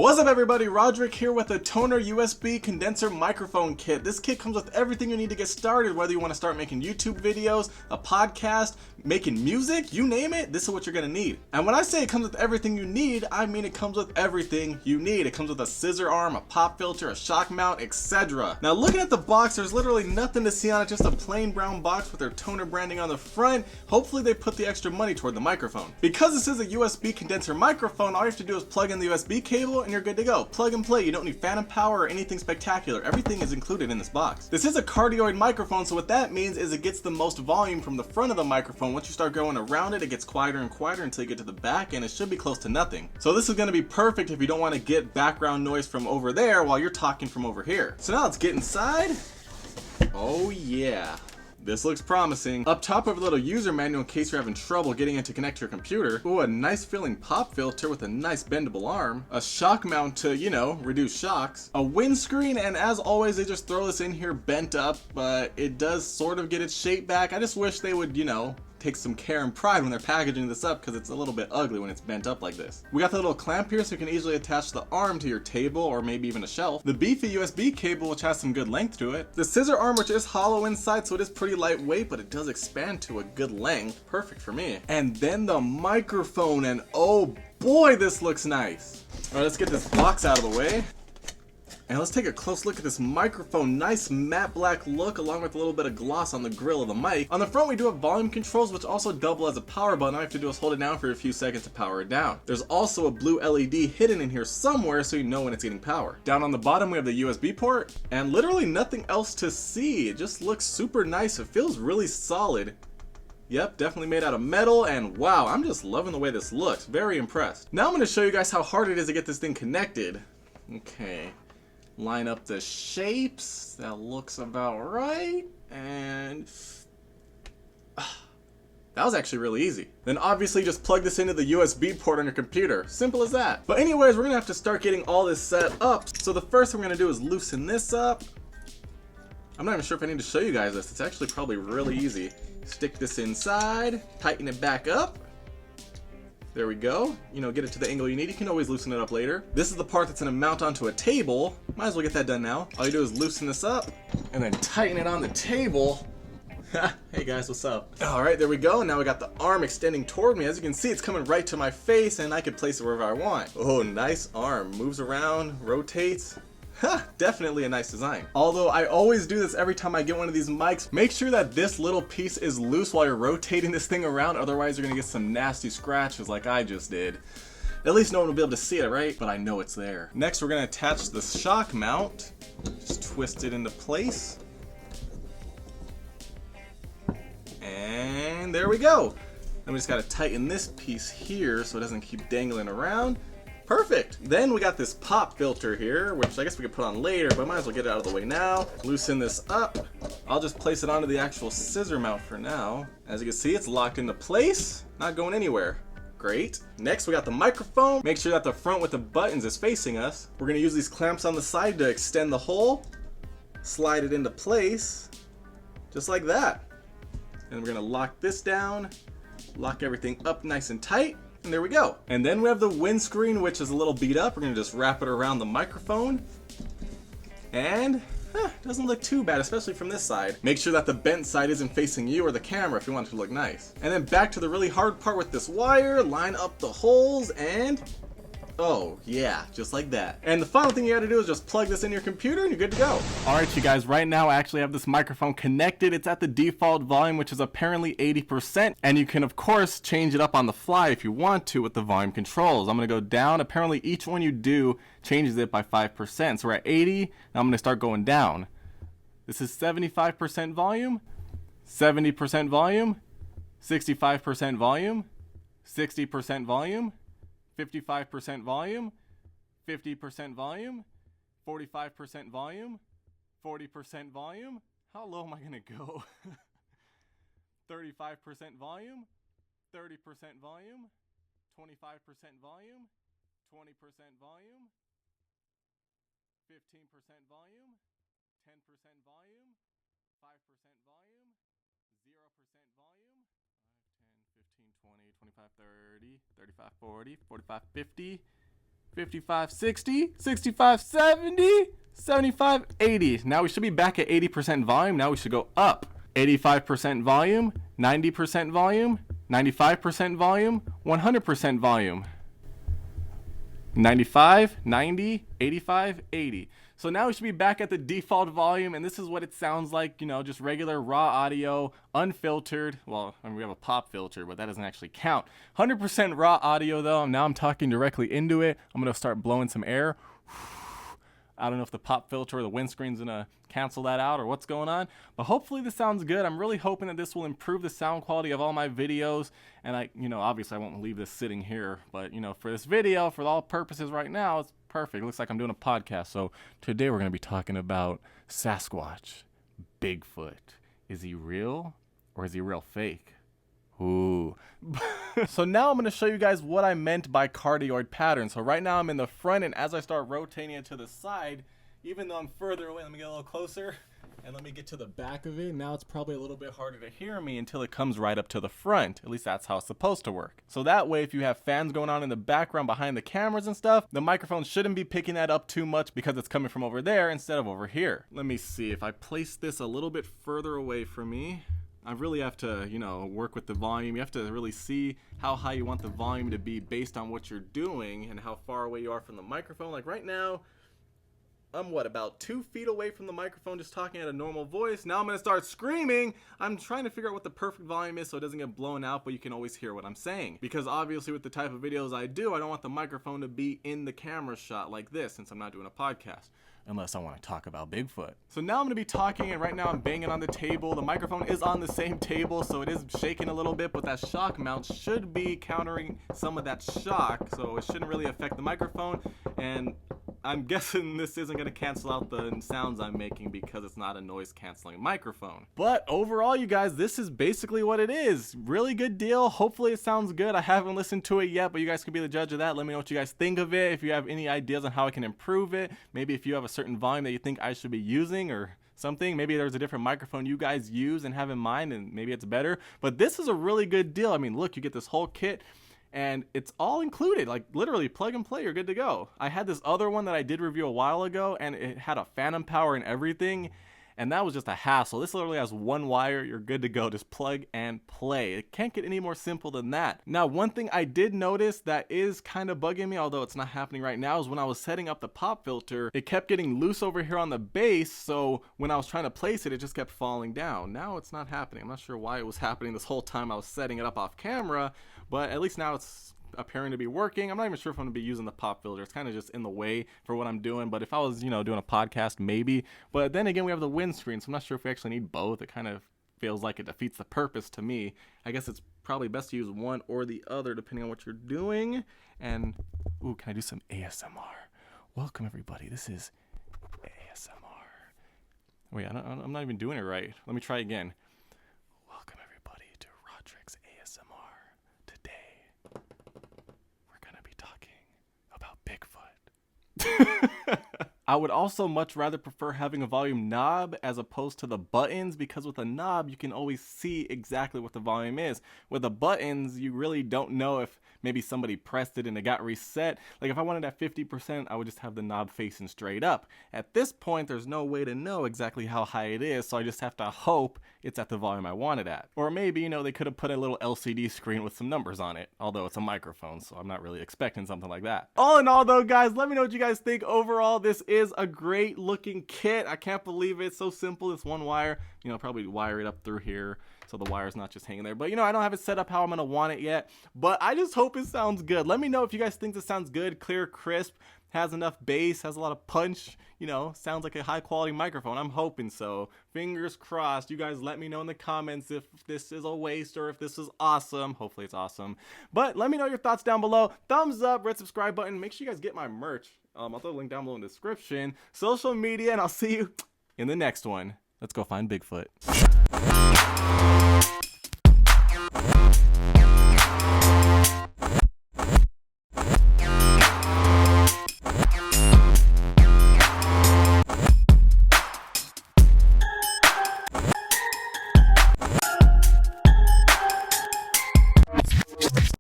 What's up everybody, Rodrick here with the TONOR USB condenser microphone kit. This kit comes with everything you need to get started, whether you want to start making YouTube videos, a podcast, making music, you name it, this is what you're going to need. And when I say it comes with everything you need, I mean it comes with everything you need. It comes with a scissor arm, a pop filter, a shock mount, etc. Now looking at the box, there's literally nothing to see on it, just a plain brown box with their TONOR branding on the front. Hopefully they put the extra money toward the microphone. Because this is a USB condenser microphone, all you have to do is plug in the USB cable and you're good to go. Plug and play. You don't need phantom power or anything spectacular. Everything is included in this box. This is a cardioid microphone, so what that means is it gets the most volume from the front of the microphone. Once you start going around it, it gets quieter and quieter until you get to the back, and it should be close to nothing. So this is going to be perfect if you don't want to get background noise from over there while you're talking from over here. So now let's get inside. Oh yeah. This looks promising. Up top we have a little user manual in case you're having trouble getting it to connect to your computer. Ooh, a nice feeling pop filter with a nice bendable arm. A shock mount to, you know, reduce shocks. A windscreen, and as always they just throw this in here bent up, but it does sort of get its shape back. I just wish they would, you know, take some care and pride when they're packaging this up, because it's a little bit ugly when it's bent up like this. We got the little clamp here so you can easily attach the arm to your table or maybe even a shelf. The beefy USB cable, which has some good length to it. The scissor arm, which is hollow inside, so it is pretty lightweight, but it does expand to a good length. Perfect for me. And then the microphone, and oh boy, this looks nice. All right, let's get this box out of the way. And let's take a close look at this microphone. Nice matte black look along with a little bit of gloss on the grill of the mic. On the front we do have volume controls, which also double as a power button. All you have to do is hold it down for a few seconds to power it down. There's also a blue LED hidden in here somewhere so you know when it's getting power. Down on the bottom we have the USB port and literally nothing else to see. It just looks super nice. It feels really solid. Yep, definitely made out of metal, and wow, I'm just loving the way this looks. Very impressed. Now I'm going to show you guys how hard it is to get this thing connected. Okay. Line up the shapes, that looks about right, and that was actually really easy. Then obviously just plug this into the USB port on your computer, simple as that. But anyways, we're gonna have to start getting all this set up. So the first thing we're gonna do is loosen this up. I'm not even sure if I need to show you guys this, it's actually probably really easy. Stick this inside, tighten it back up. There we go. You know, get it to the angle you need. You can always loosen it up later. This is the part that's gonna mount onto a table. Might as well get that done now. All you do is loosen this up and then tighten it on the table. Hey guys, what's up? All right, there we go. Now we got the arm extending toward me. As you can see, it's coming right to my face and I can place it wherever I want. Oh, nice arm. Moves around, rotates. Definitely a nice design. Although I always do this every time I get one of these mics, make sure that this little piece is loose while you're rotating this thing around, otherwise you're gonna get some nasty scratches like I just did. At least no one will be able to see it, right? But I know it's there. Next we're gonna attach the shock mount. Just twist it into place. And there we go. Then we just gotta tighten this piece here so it doesn't keep dangling around. Perfect. Then we got this pop filter here, which I guess we could put on later, but I might as well get it out of the way now. Loosen this up. I'll just place it onto the actual scissor mount for now. As you can see, it's locked into place, not going anywhere. Great. Next, we got the microphone. Make sure that the front with the buttons is facing us. We're gonna use these clamps on the side to extend the hole, slide it into place, just like that. And we're gonna lock this down, lock everything up nice and tight. And there we go. And then we have the windscreen, which is a little beat up. We're gonna just wrap it around the microphone. And doesn't look too bad, especially from this side. Make sure that the bent side isn't facing you or the camera if you want it to look nice. And then back to the really hard part with this wire, line up the holes and oh yeah, just like that. And the final thing you gotta do is just plug this in your computer and you're good to go. Alright you guys, right now I actually have this microphone connected. It's at the default volume, which is apparently 80%. And you can of course change it up on the fly if you want to with the volume controls. I'm gonna go down. Apparently each one you do changes it by 5%. So we're at 80, now I'm gonna start going down. This is 75% volume, 70% volume, 65% volume, 60% volume, 55% volume, 50% volume, 45% volume, 40% volume. How low am I gonna go? 35% volume, 30% volume, 25% volume, 20% volume, 15% volume, 10% volume, 5% volume, 0% volume, 5, 10, 15, 20, 25, 30, 35, 40, 45, 50, 55, 60, 65, 70, 75, 80. Now we should be back at 80% volume. Now we should go up. 85% volume, 90% volume, 95% volume, 100% volume. 95, 90, 85, 80. So now we should be back at the default volume, and this is what it sounds like, you know, just regular raw audio, unfiltered. Well, I mean, we have a pop filter, but that doesn't actually count. 100% raw audio though. Now I'm talking directly into it. I'm gonna start blowing some air. I don't know if the pop filter or the windscreen's gonna cancel that out or what's going on, but hopefully this sounds good. I'm really hoping that this will improve the sound quality of all my videos. And obviously I won't leave this sitting here, but for this video, for all purposes right now, it's perfect. It looks like I'm doing a podcast. So today we're gonna be talking about Sasquatch, Bigfoot. Is he real or is he real fake? Ooh. So now I'm going to show you guys what I meant by cardioid pattern. So right now I'm in the front, and as I start rotating it to the side, even though I'm further away, let me get a little closer and let me get to the back of it. Now it's probably a little bit harder to hear me until it comes right up to the front. At least that's how it's supposed to work. So that way, if you have fans going on in the background behind the cameras and stuff, the microphone shouldn't be picking that up too much because it's coming from over there instead of over here. Let me see if I place this a little bit further away from me. I really have to, work with the volume. You have to really see how high you want the volume to be based on what you're doing and how far away you are from the microphone. Like right now, I'm about 2 feet away from the microphone just talking at a normal voice. Now I'm going to start screaming. I'm trying to figure out what the perfect volume is so it doesn't get blown out, but you can always hear what I'm saying. Because obviously with the type of videos I do, I don't want the microphone to be in the camera shot like this since I'm not doing a podcast. Unless I want to talk about Bigfoot. So now I'm going to be talking, and right now I'm banging on the table. The microphone is on the same table, so it is shaking a little bit, but that shock mount should be countering some of that shock, so it shouldn't really affect the microphone. And I'm guessing this isn't going to cancel out the sounds I'm making because it's not a noise canceling microphone. But overall, you guys, this is basically what it is. Really good deal. Hopefully it sounds good. I haven't listened to it yet, but you guys can be the judge of that. Let me know what you guys think of it. If you have any ideas on how I can improve it, maybe if you have a certain volume that you think I should be using or something, maybe there's a different microphone you guys use and have in mind and maybe it's better. But this is a really good deal. I mean, look, you get this whole kit and it's all included, like literally plug and play, you're good to go. I had this other one that I did review a while ago and it had a phantom power and everything, and that was just a hassle. This literally has one wire, you're good to go, just plug and play. It can't get any more simple than that. Now, one thing I did notice that is kind of bugging me, although it's not happening right now, is when I was setting up the pop filter, it kept getting loose over here on the base, so when I was trying to place it, it just kept falling down. Now it's not happening. I'm not sure why it was happening this whole time I was setting it up off camera, but at least now it's appearing to be working. I'm not even sure if I'm going to be using the pop filter. It's kind of just in the way for what I'm doing, but if I was, doing a podcast, maybe. But then again, we have the windscreen, so I'm not sure if we actually need both. It kind of feels like it defeats the purpose to me. I guess it's probably best to use one or the other depending on what you're doing. And, ooh, can I do some ASMR? Welcome, everybody. This is ASMR. Wait, I'm not even doing it right. Let me try again. Welcome, everybody, to Rodrick's ASMR. Today, we're going to be talking about Bigfoot. I would also much rather prefer having a volume knob as opposed to the buttons, because with a knob, you can always see exactly what the volume is. With the buttons, you really don't know if maybe somebody pressed it and it got reset. Like if I wanted at 50%, I would just have the knob facing straight up. At this point, there's no way to know exactly how high it is, so I just have to hope it's at the volume I want it at. Or maybe, they could have put a little LCD screen with some numbers on it, although it's a microphone, so I'm not really expecting something like that. All in all though, guys, let me know what you guys think. Overall, this is a great looking kit. I can't believe it's so simple. It's one wire, probably wire it up through here so the wire's not just hanging there. But I don't have it set up how I'm gonna want it yet, but I just hope it sounds good. Let me know if you guys think this sounds good, clear, crisp, has enough bass, has a lot of punch, sounds like a high quality microphone. I'm hoping so. Fingers crossed. You guys let me know in the comments if this is a waste or if this is awesome. Hopefully it's awesome. But let me know your thoughts down below. Thumbs up, red subscribe button. Make sure you guys get my merch. I'll throw a link down below in the description. Social media, and I'll see you in the next one. Let's go find Bigfoot.